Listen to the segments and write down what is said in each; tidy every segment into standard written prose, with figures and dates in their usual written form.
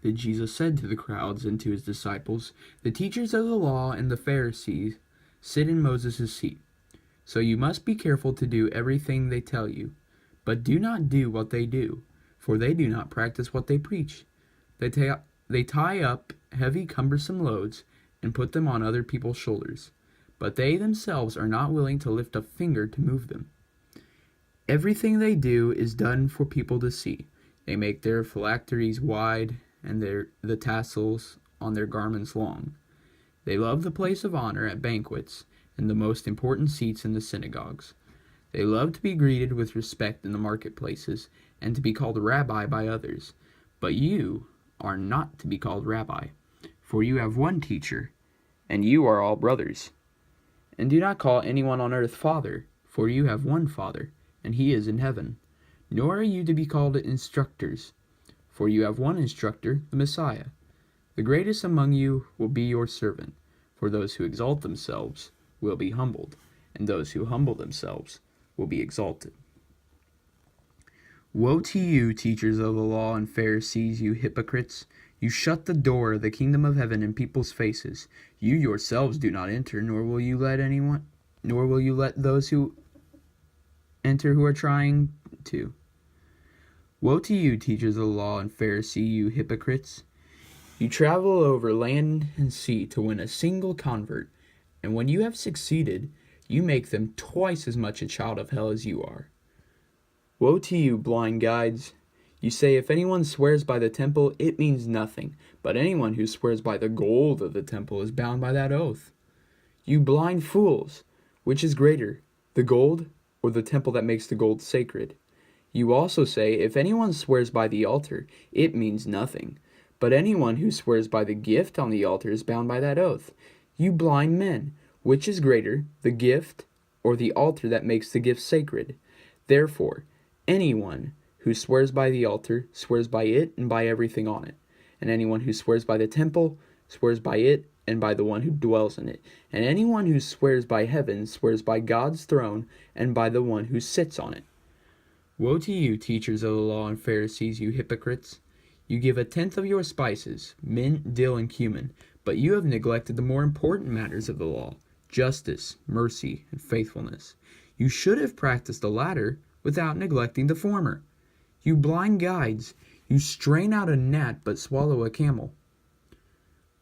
Then Jesus said to the crowds and to his disciples, "The teachers of the law and the Pharisees sit in Moses' seat. So you must be careful to do everything they tell you. But do not do what they do, for they do not practice what they preach. They tie up heavy, cumbersome loads and put them on other people's shoulders, but they themselves are not willing to lift a finger to move them. Everything they do is done for people to see. They make their phylacteries wide and the tassels on their garments long. They love the place of honor at banquets and the most important seats in the synagogues. They love to be greeted with respect in the marketplaces and to be called rabbi by others. But you are not to be called rabbi, for you have one teacher, and you are all brothers. And do not call anyone on earth father, for you have one Father, and he is in heaven. Nor are you to be called instructors, for you have one instructor, the Messiah. The greatest among you will be your servant, for those who exalt themselves will be humbled, and those who humble themselves will be exalted. Woe to you, teachers of the law and Pharisees, you hypocrites! You shut the door of the kingdom of heaven in people's faces. You yourselves do not enter, nor will you let those who enter who are trying to. Woe to you, teachers of the law and Pharisees, you hypocrites! You travel over land and sea to win a single convert, and when you have succeeded, you make them twice as much a child of hell as you are. Woe to you, blind guides! You say, if anyone swears by the temple, it means nothing, but anyone who swears by the gold of the temple is bound by that oath. You blind fools! Which is greater, the gold or the temple that makes the gold sacred? You also say, if anyone swears by the altar, it means nothing, but anyone who swears by the gift on the altar is bound by that oath. You blind men! Which is greater, the gift or the altar that makes the gift sacred? Therefore, anyone who swears by the altar swears by it and by everything on it. And anyone who swears by the temple swears by it and by the one who dwells in it. And anyone who swears by heaven swears by God's throne and by the one who sits on it. Woe to you, teachers of the law and Pharisees, you hypocrites! You give a tenth of your spices, mint, dill, and cumin, but you have neglected the more important matters of the law, justice, mercy, and faithfulness. You should have practiced the latter without neglecting the former. You blind guides! You strain out a gnat but swallow a camel.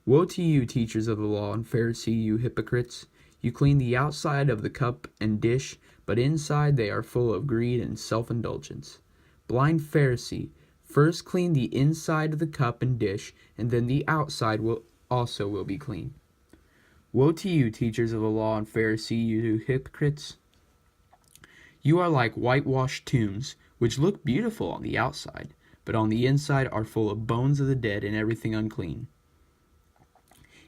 Woe to you, teachers of the law and Pharisees, you hypocrites! You clean the outside of the cup and dish, but inside they are full of greed and self-indulgence. Blind Pharisee, first clean the inside of the cup and dish, and then the outside will be clean. Woe to you, teachers of the law and Pharisees, you hypocrites! You are like whitewashed tombs, which look beautiful on the outside, but on the inside are full of bones of the dead and everything unclean.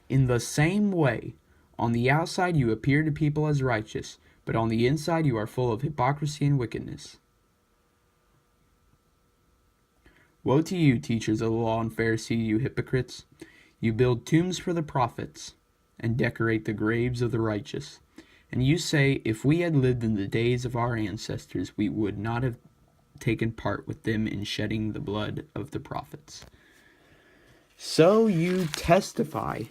In the same way, on the outside you appear to people as righteous, but on the inside you are full of hypocrisy and wickedness. Woe to you, teachers of the law and Pharisees, you hypocrites! You build tombs for the prophets and decorate the graves of the righteous. And you say, if we had lived in the days of our ancestors, we would not have taken part with them in shedding the blood of the prophets. So you testify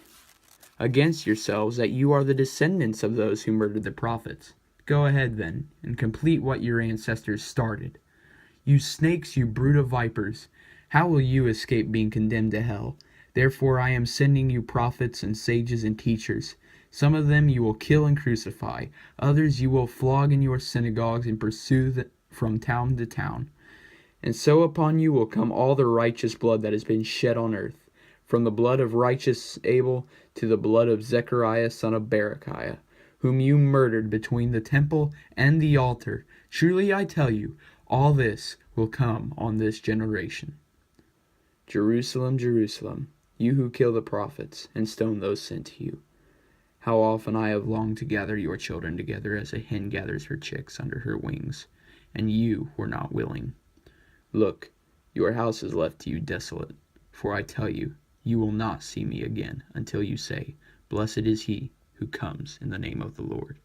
against yourselves that you are the descendants of those who murdered the prophets. Go ahead then, and complete what your ancestors started. You snakes, you brood of vipers, how will you escape being condemned to hell? Therefore I am sending you prophets and sages and teachers. Some of them you will kill and crucify. Others you will flog in your synagogues and pursue from town to town. And so upon you will come all the righteous blood that has been shed on earth, from the blood of righteous Abel to the blood of Zechariah son of Berechiah, whom you murdered between the temple and the altar. Truly I tell you, all this will come on this generation. Jerusalem, Jerusalem, you who kill the prophets and stone those sent to you. How often I have longed to gather your children together as a hen gathers her chicks under her wings, and you were not willing. Look, your house is left to you desolate, for I tell you, you will not see me again until you say, Blessed is he who comes in the name of the Lord.